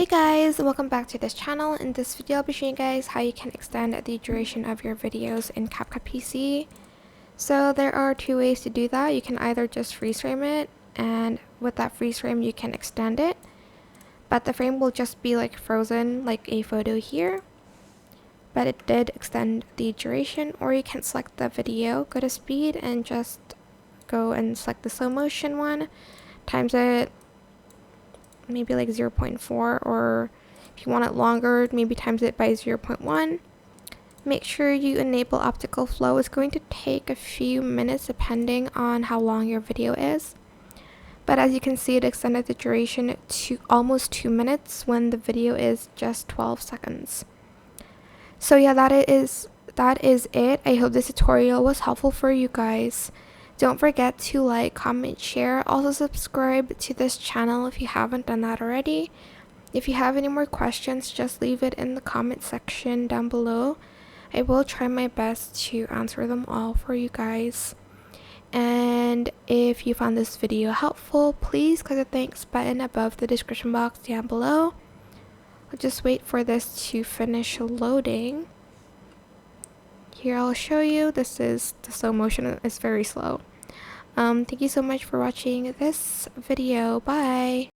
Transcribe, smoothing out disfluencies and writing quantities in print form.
Hey guys, welcome back to this channel. In this video I'll be showing you guys how you can extend the duration of your videos in CapCut PC. So there are two ways to do that. You can either just freeze frame it, and with that freeze frame you can extend it, but the frame will just be like frozen like a photo here, but it did extend the duration. Or you can select the video, go to speed, and just go and select the slow motion one, times it maybe like 0.4, or if you want it longer, maybe times it by 0.1. Make sure you enable optical flow. It's going to take a few minutes depending on how long your video is, but as you can see, it extended the duration to almost 2 minutes when the video is just 12 seconds. So yeah, that is it. I hope this tutorial was helpful for you guys. Don't forget to like, comment, share. Also subscribe to this channel if you haven't done that already. If you have any more questions, just leave it in the comment section down below. I will try my best to answer them all for you guys. And if you found this video helpful, please click the thanks button above the description box down below. I'll just wait for this to finish loading. Here I'll show you. This is the slow motion. It's very slow. Thank you so much for watching this video. Bye.